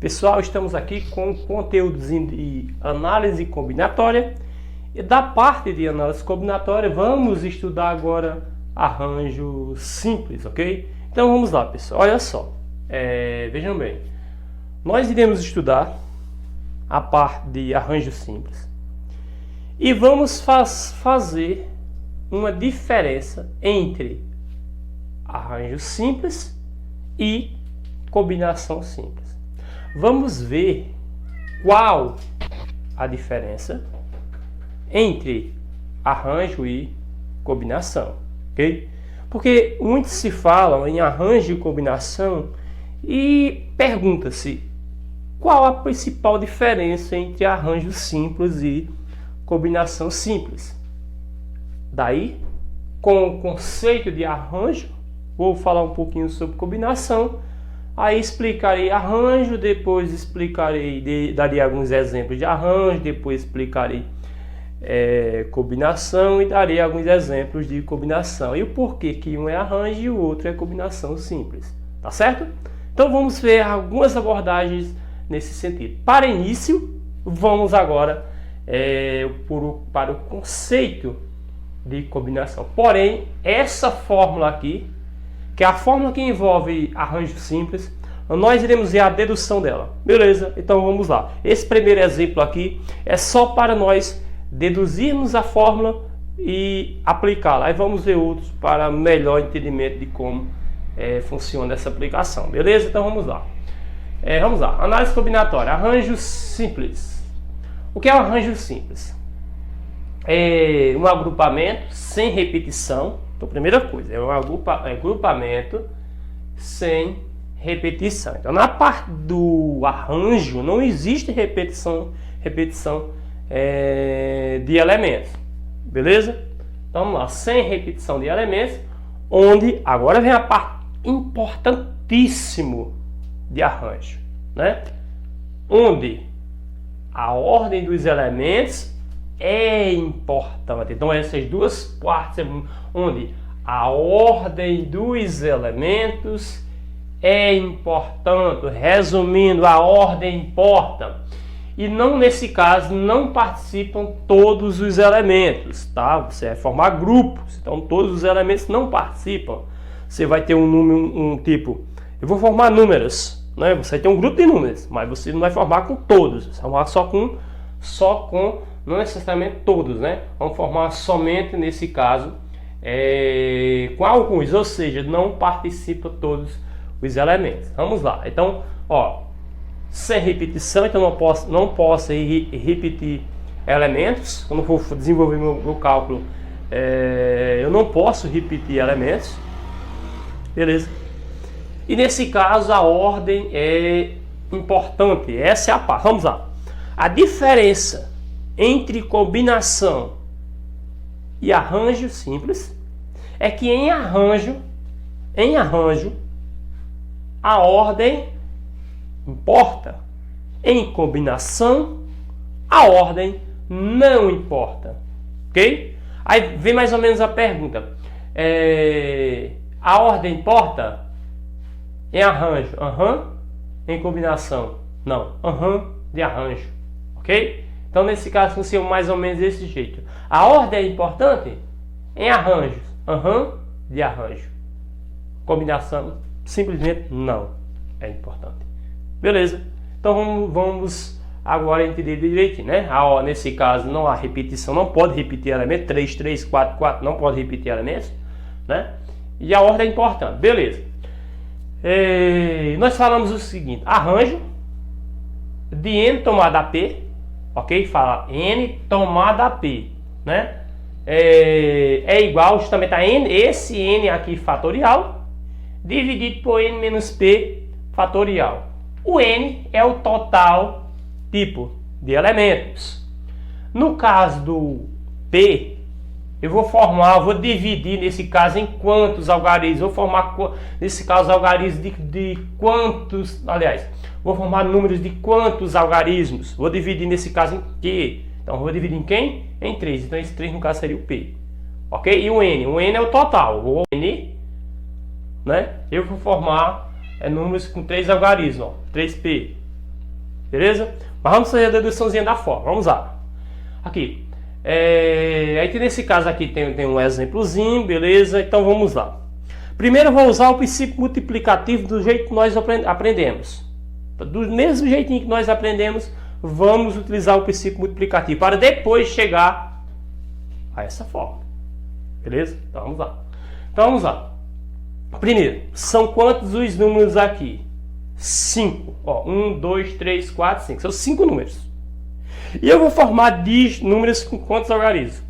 Pessoal, estamos aqui com conteúdos de análise combinatória. E da parte de análise combinatória, vamos estudar agora arranjo simples, ok? Então vamos lá, pessoal. Olha só, vejam bem. Nós iremos estudar a parte de arranjo simples. E vamos fazer uma diferença entre arranjo simples e combinação simples. Vamos ver qual a diferença entre arranjo e combinação, ok? Porque muitos se falam em arranjo e combinação e pergunta-se qual a principal diferença entre arranjo simples e combinação simples. Daí, com o conceito de arranjo, vou falar um pouquinho sobre combinação. Aí explicarei arranjo, depois explicarei, darei alguns exemplos de arranjo, depois explicarei combinação e darei alguns exemplos de combinação. E o porquê que um é arranjo e o outro é combinação simples. Tá certo? Então vamos ver algumas abordagens nesse sentido. Para início, vamos agora para o conceito de combinação. Porém, essa fórmula aqui, que é a fórmula que envolve arranjo simples, nós iremos ver a dedução dela. Beleza? Então vamos lá. Esse primeiro exemplo aqui é só para nós deduzirmos a fórmula e aplicá-la. Aí vamos ver outros para melhor entendimento de como funciona essa aplicação. Beleza? Então vamos lá. Vamos lá. Análise combinatória. Arranjo simples. O que é um arranjo simples? É um agrupamento sem repetição. Então, primeira coisa, é um agrupamento sem repetição. Então, na parte do arranjo, não existe repetição de elementos. Beleza? Então, vamos lá, sem repetição de elementos, onde agora vem a parte importantíssima de arranjo, né? Onde a ordem dos elementos é importante. Então essas duas partes onde a ordem dos elementos é importante. Resumindo, a ordem importa. E não, nesse caso, não participam todos os elementos, tá? Você vai formar grupos, então todos os elementos não participam. Você vai ter um número, tipo, eu vou formar números, né? Você vai ter um grupo de números, mas você não vai formar com todos, você vai formar só com não necessariamente todos, né? Vamos formar somente nesse caso com alguns, ou seja, não participa todos os elementos. Vamos lá. Então, ó, sem repetição, então não posso repetir elementos. Quando for desenvolver meu cálculo, eu não posso repetir elementos. Beleza? E nesse caso a ordem é importante. Essa é a parte. Vamos lá. A diferença entre combinação e arranjo simples é que em arranjo a ordem importa. Em combinação a ordem não importa. Ok? Aí vem mais ou menos a pergunta: a ordem importa? Em arranjo, em combinação, não, de arranjo. Ok? Então, nesse caso, funciona mais ou menos desse jeito. A ordem é importante? Em arranjos, de arranjo. Combinação, simplesmente não é importante. Beleza? Então, vamos agora entender direitinho, né? Nesse caso, não há repetição, não pode repetir elementos. 3, 3, 4, 4, não pode repetir elementos, né? E a ordem é importante. Beleza. Nós falamos o seguinte: arranjo de n tomada a p. Ok? Fala n tomada a p, né? É igual justamente a n, esse n aqui fatorial, dividido por n menos p fatorial. O n é o total tipo de elementos. No caso do p, eu vou dividir nesse caso em quantos algarismos? Vou formar nesse caso algarismos de quantos, aliás, vou formar números de quantos algarismos? Vou dividir nesse caso em quê? Então vou dividir em quem? Em 3. Então esse 3 no caso seria o P. Ok? E o N? O N é o total. O N, né? Eu vou formar números com 3 algarismos. Ó, 3P. beleza? Mas vamos fazer a deduçãozinha da forma, vamos lá. Aqui, aí nesse caso aqui tem um exemplozinho, beleza? Então vamos lá. Primeiro eu vou usar o princípio multiplicativo do jeito que nós aprendemos. Do mesmo jeitinho que nós aprendemos, vamos utilizar o princípio multiplicativo para depois chegar a essa forma. Beleza? Então vamos lá. Então vamos lá. Primeiro, são quantos os números aqui? 5. 1, 2, 3, 4, 5. São 5 números. E eu vou formar números com quantos algarismos?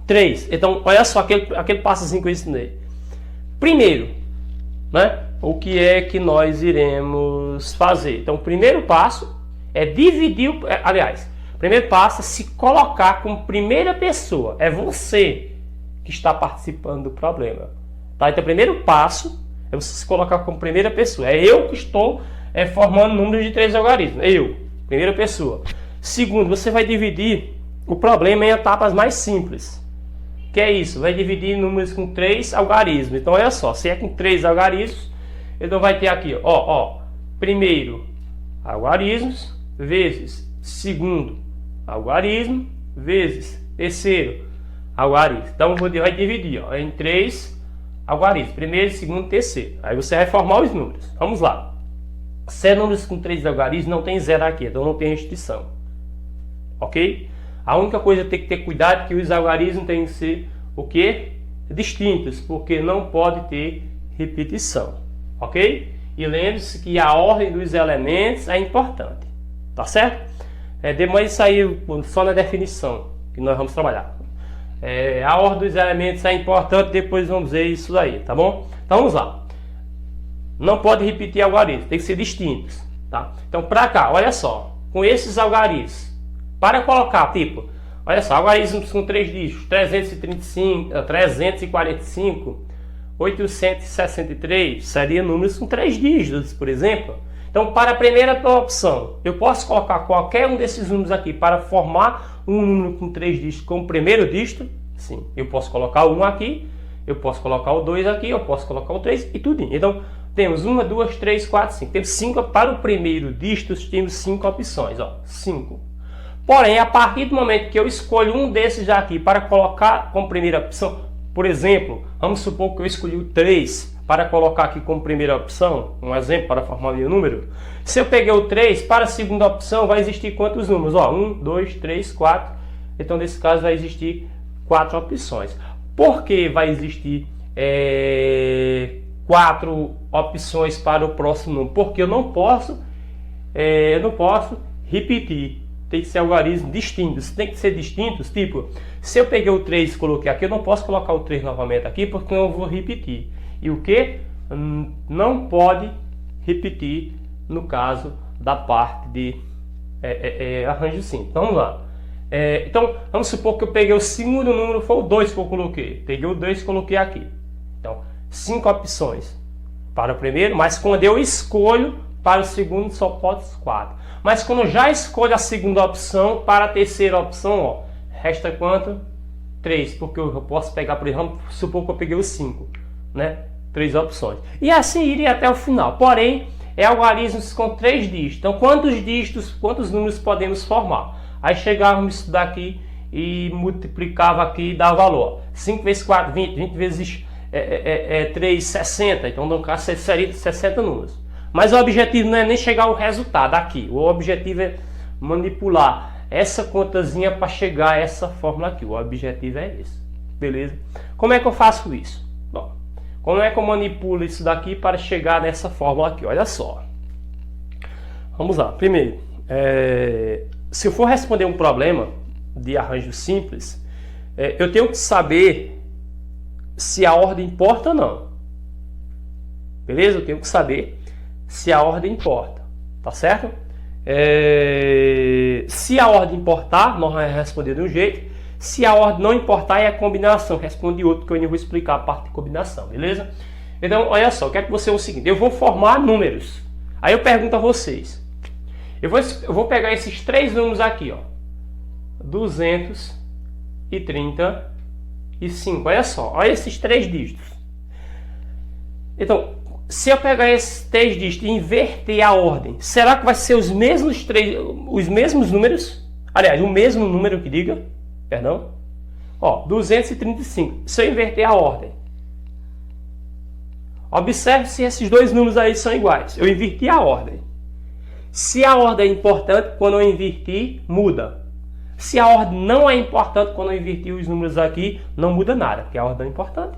3. Então, olha só aquele passozinho que eu ensinei. Primeiro, né? O que é que nós iremos fazer? Então, o primeiro passo é dividir. O primeiro passo é se colocar como primeira pessoa. É você que está participando do problema. Tá? Então, o primeiro passo é você se colocar como primeira pessoa. É eu que estou formando números de 3 algarismos. Eu, primeira pessoa. Segundo, você vai dividir o problema em etapas mais simples. Que é isso? Vai dividir números com 3 algarismos. Então, olha só. Se é com 3 algarismos, então vai ter aqui, primeiro algarismos vezes segundo algarismo vezes terceiro algarismo. Então, vai dividir em 3 algarismos. Primeiro, segundo, terceiro. Aí você vai formar os números. Vamos lá. Se é números com 3 algarismos, não tem zero aqui. Então, não tem restrição. Ok? A única coisa que tem que ter cuidado é que os algarismos têm que ser o quê? Distintos. Porque não pode ter repetição. Ok? E lembre-se que a ordem dos elementos é importante. Tá certo? Depois isso aí só na definição que nós vamos trabalhar. A ordem dos elementos é importante, depois vamos ver isso aí, tá bom? Então vamos lá. Não pode repetir algarismos, tem que ser distintos, tá? Então para cá, olha só, com esses algarismos, para colocar tipo, olha só, algarismos com 3 dígitos, 345, 863, seria números com 3 dígitos, por exemplo. Então, para a primeira opção, eu posso colocar qualquer um desses números aqui para formar um número com 3 dígitos como primeiro dígito. Sim, eu posso colocar o 1 aqui, eu posso colocar o 2 aqui, eu posso colocar o 3 e tudo. Então, temos 1, 2, 3, 4, 5. Temos 5 para o primeiro dígito, temos 5 opções, 5. Porém, a partir do momento que eu escolho um desses aqui para colocar como primeira opção, por exemplo, vamos supor que eu escolhi o 3 para colocar aqui como primeira opção, um exemplo para formar meu número. Se eu peguei o 3, para a segunda opção vai existir quantos números? 1, 2, 3, 4. Então, nesse caso, vai existir 4 opções. Por que vai existir 4 opções para o próximo número? Porque eu não posso repetir. Tem que ser algarismos distintos. Tem que ser distintos, tipo, se eu peguei o 3 e coloquei aqui, eu não posso colocar o 3 novamente aqui, porque eu vou repetir. E o que? Não pode repetir no caso da parte de arranjo simples. Então, vamos lá. Então, vamos supor que eu peguei o segundo número, foi o 2 que eu coloquei. Peguei o 2 e coloquei aqui. Então, 5 opções para o primeiro, mas quando eu escolho para o segundo, só pode 4. Mas quando eu já escolho a segunda opção, para a terceira opção, resta quanto? 3, porque eu posso pegar, por exemplo, supor que eu peguei o 5, né? 3 opções. E assim iria até o final. Porém, algarismos com 3 dígitos. Então, quantos números podemos formar? Aí chegávamos isso daqui e multiplicava aqui e dava valor. 5 vezes 4, 20. 20 vezes 3, 60. Então, no caso, seria 60 números. Mas o objetivo não é nem chegar ao resultado aqui. O objetivo é manipular essa contazinha para chegar a essa fórmula aqui. O objetivo é esse. Beleza? Como é que eu faço isso? Bom, como é que eu manipulo isso daqui para chegar nessa fórmula aqui? Olha só. Vamos lá. Primeiro, se eu for responder um problema de arranjo simples, eu tenho que saber se a ordem importa ou não. Beleza? Eu tenho que saber se a ordem importa. Tá certo? Se a ordem importar, nós vamos responder de um jeito. Se a ordem não importar, é a combinação. Responde outro, que eu ainda vou explicar a parte de combinação. Beleza? Então, olha só. Eu quero que você o seguinte. Eu vou formar números. Aí eu pergunto a vocês. Eu vou pegar esses 3 números aqui, 235. Olha só, olha esses 3 dígitos. Então, se eu pegar esses 3 dígitos e inverter a ordem, será que vai ser os mesmos números? Aliás, o mesmo número que diga, perdão. Ó, 235. Se eu inverter a ordem, observe se esses dois números aí são iguais. Eu inverti a ordem. Se a ordem é importante, quando eu invertir, muda. Se a ordem não é importante, quando eu invertir os números aqui, não muda nada, porque a ordem é importante.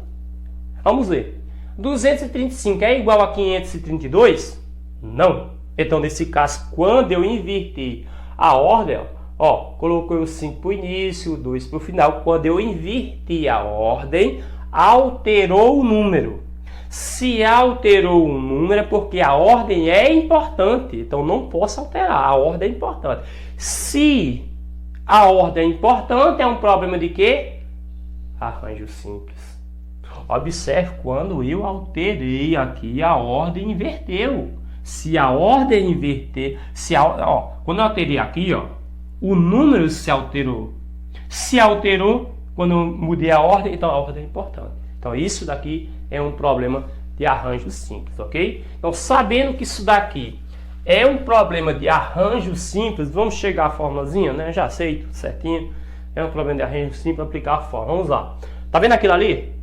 Vamos ver. 235 é igual a 532? Não. Então, nesse caso, quando eu inverter a ordem, ó, coloquei o 5 para o início, o 2 para o final. Quando eu inverti a ordem, alterou o número. Se alterou o número é porque a ordem é importante. Então, não posso alterar. A ordem é importante. Se a ordem é importante, é um problema de quê? Arranjo simples. Observe quando eu alterei aqui, a ordem inverteu. Se a ordem inverter, quando eu alterei aqui, ó, o número se alterou. Se alterou, quando eu mudei a ordem, então a ordem é importante. Então isso daqui é um problema de arranjo simples, ok? Então sabendo que isso daqui é um problema de arranjo simples, vamos chegar à formulazinha, né? Já sei tudo certinho. É um problema de arranjo simples, aplicar a fórmula. Vamos lá. Tá vendo aquilo ali?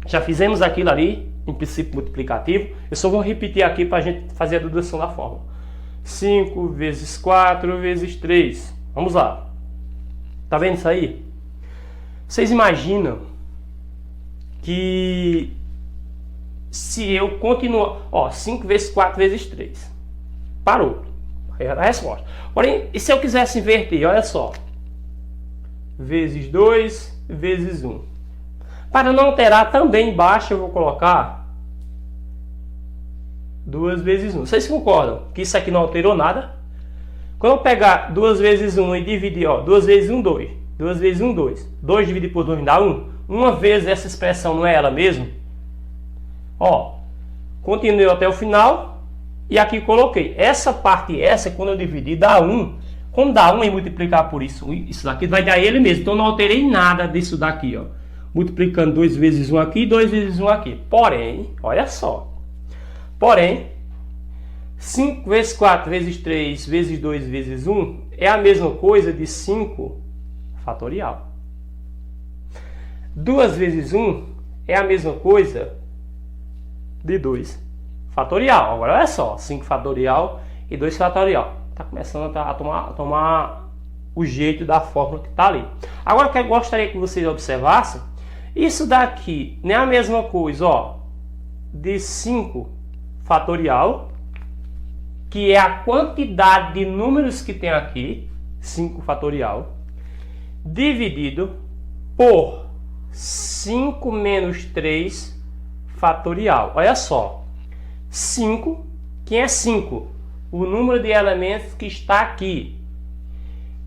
Já fizemos aquilo ali, em princípio multiplicativo. Eu só vou repetir aqui para a gente fazer a dedução da fórmula. 5 vezes 4 vezes 3. Vamos lá. Tá vendo isso aí? Vocês imaginam que se eu continuar... Ó, 5 vezes 4 vezes 3. Parou. Aí a resposta. Porém, e se eu quisesse inverter? Olha só. Vezes 2 vezes 1. Para não alterar, também embaixo eu vou colocar 2 vezes 1. Vocês concordam que isso aqui não alterou nada? Quando eu pegar 2 vezes 1 e dividir, ó, 2 vezes 1, 2. 2 vezes 1, 2. 2 dividido por 2 dá 1. Uma vez essa expressão não é ela mesmo? Ó, continuei até o final e aqui coloquei. Essa parte, quando eu dividir, dá 1. Como dá 1 e multiplicar por isso daqui vai dar ele mesmo. Então não alterei nada disso daqui, ó. Multiplicando 2 vezes 1 aqui, 2 vezes 1 aqui. Porém, olha só. Porém, 5 vezes 4 vezes 3 vezes 2 vezes 1 é a mesma coisa de 5 fatorial. 2 vezes 1 é a mesma coisa de 2 fatorial. Agora olha só, 5 fatorial e 2 fatorial. Está começando a tomar o jeito da fórmula que está ali. Agora, o que eu gostaria que vocês observassem, isso daqui não é a mesma coisa, ó, de 5 fatorial, que é a quantidade de números que tem aqui, 5 fatorial, dividido por 5 menos 3 fatorial. Olha só, 5, quem é 5? O número de elementos que está aqui.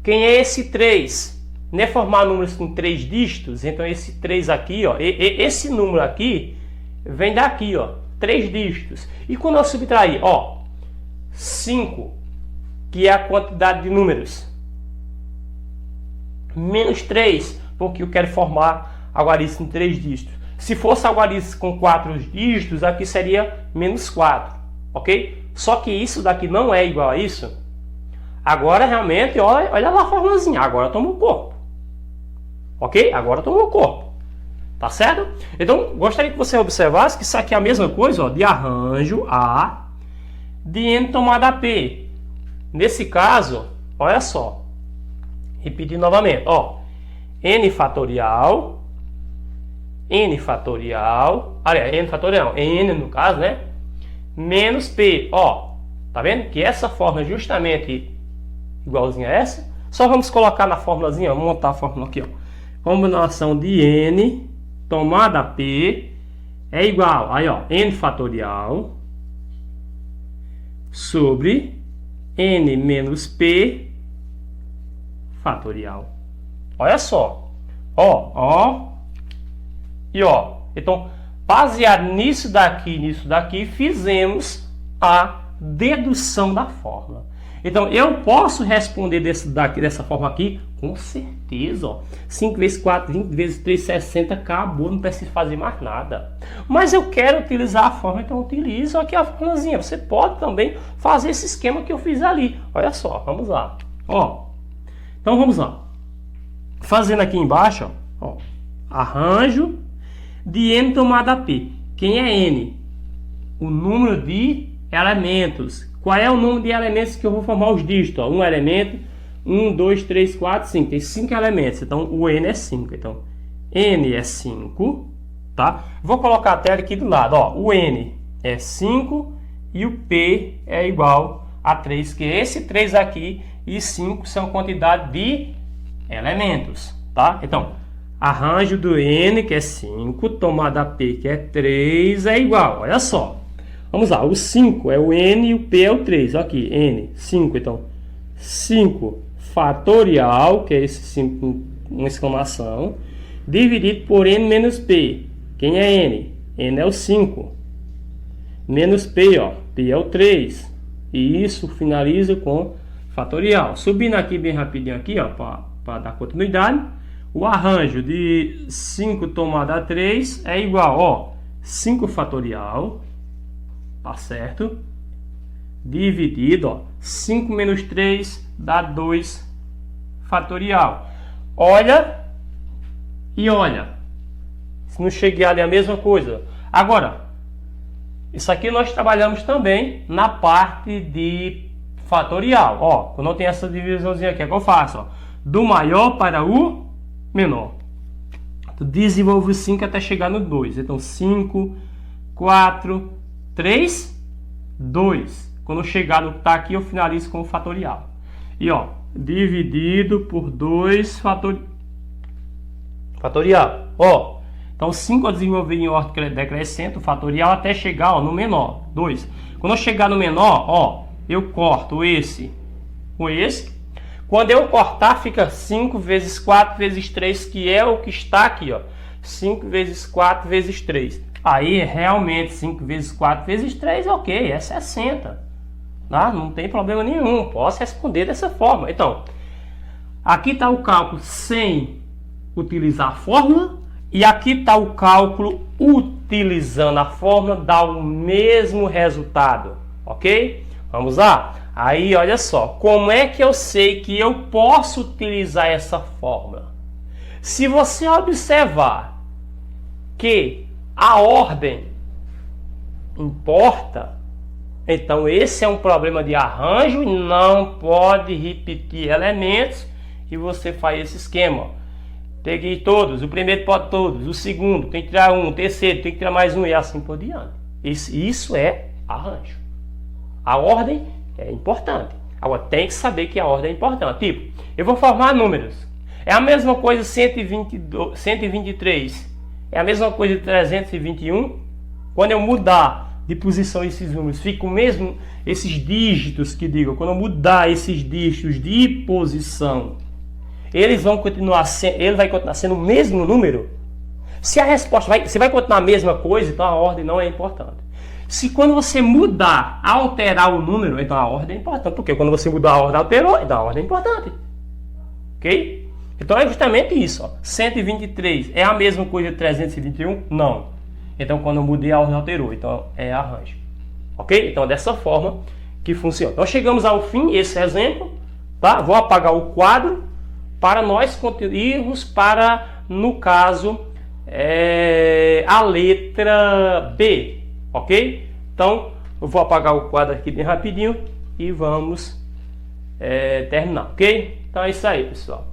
Quem é esse 3? Não é formar números com 3 dígitos? Então esse 3 aqui, ó, esse número aqui vem daqui, ó, 3 dígitos. E quando eu subtrair, ó, 5, que é a quantidade de números, menos 3, porque eu quero formar algarismo em 3 dígitos. Se fosse algarismo com 4 dígitos, aqui seria menos 4, ok? Só que isso daqui não é igual a isso. Agora realmente, olha lá a formulazinha, agora toma o corpo. Ok? Agora toma o corpo. Tá certo? Então, gostaria que você observasse que isso aqui é a mesma coisa, ó, de arranjo A, de N tomada P. Nesse caso, olha só. Repetir novamente, ó. N fatorial, aliás, N fatorial, N no caso, né? Menos P, ó. Tá vendo? Que essa fórmula é justamente igualzinha a essa. Só vamos colocar na formulazinha, vamos montar a fórmula aqui, ó. Combinação de N tomada P é igual, aí ó, N fatorial sobre N menos P fatorial. Olha só, ó, e ó, então baseado nisso daqui, fizemos a dedução da fórmula. Então, eu posso responder dessa forma aqui? Com certeza, ó. 5 vezes 4, 20 vezes 3, 60, acabou, não preciso fazer mais nada. Mas eu quero utilizar a fórmula, então eu utilizo aqui a formulazinha. Você pode também fazer esse esquema que eu fiz ali. Olha só, vamos lá. Ó, então vamos lá. Fazendo aqui embaixo, ó, arranjo de N tomada P. Quem é N? O número de elementos. Qual é o número de elementos que eu vou formar os dígitos? Ó, um elemento, 1, 2, 3, 4, 5. Tem 5 elementos, então o N é 5. Então, N é 5, tá? Vou colocar a tela aqui do lado, ó. O N é 5 e o P é igual a 3, que é esse 3 aqui e 5 são quantidade de elementos, tá? Então, arranjo do N, que é 5, tomada P, que é 3, é igual, olha só. Vamos lá, o 5 é o N e o P é o 3. Aqui, N, 5. Então, 5 fatorial, que é esse 5 com uma exclamação, dividido por N menos P. Quem é N? N é o 5. Menos P, ó. P é o 3. E isso finaliza com fatorial. Subindo aqui bem rapidinho, aqui, ó, para dar continuidade. O arranjo de 5 tomada a 3 é igual, ó, 5 fatorial. Tá certo? Dividido, ó, 5 menos 3 dá 2 fatorial. Olha e olha. Se não cheguei ali a mesma coisa. Agora, isso aqui nós trabalhamos também na parte de fatorial. Ó, quando eu tenho essa divisãozinha aqui, é que eu faço, ó, do maior para o menor. Desenvolvo 5 até chegar no 2. Então, 5, 4, 3, 2. Quando eu chegar no que está aqui, eu finalizo com o fatorial. E ó, dividido por 2 fatorial. Ó, então 5 eu desenvolvi em ordem decrescente, o fatorial, até chegar, ó, no menor, 2. Quando eu chegar no menor, ó, eu corto esse com esse. Quando eu cortar, fica 5 vezes 4 vezes 3, que é o que está aqui, ó. 5 vezes 4 vezes 3. Aí, realmente, 5 vezes 4 vezes 3, ok, é 60. Tá? Não tem problema nenhum, posso responder dessa forma. Então, aqui está o cálculo sem utilizar a fórmula. E aqui está o cálculo utilizando a fórmula, dá o mesmo resultado. Ok? Vamos lá? Aí, olha só, como é que eu sei que eu posso utilizar essa fórmula? Se você observar que a ordem importa, então esse é um problema de arranjo, não pode repetir elementos e você faz esse esquema. Tem que ir todos, o primeiro pode todos, o segundo tem que tirar um, o terceiro tem que tirar mais um e assim por diante. Isso é arranjo. A ordem é importante. Agora tem que saber que a ordem é importante. Tipo, eu vou formar números. É a mesma coisa 123. É a mesma coisa de 321. Quando eu mudar de posição esses números, fica o mesmo, esses dígitos que digam, quando eu mudar esses dígitos de posição, ele vai continuar sendo o mesmo número? Se a resposta você vai continuar a mesma coisa, então a ordem não é importante. Se quando você mudar, alterar o número, então a ordem é importante. Porque quando você mudar a ordem, alterou, então a ordem é importante. Ok? Então é justamente isso, ó. 123 é a mesma coisa de 321? Não. Então quando eu mudei a ordem, alterou. Então é arranjo. Ok? Então é dessa forma que funciona. Então chegamos ao fim, esse exemplo. Tá? Vou apagar o quadro para nós irmos para, no caso, a letra B. Ok? Então eu vou apagar o quadro aqui bem rapidinho e vamos terminar. Ok? Então é isso aí, pessoal.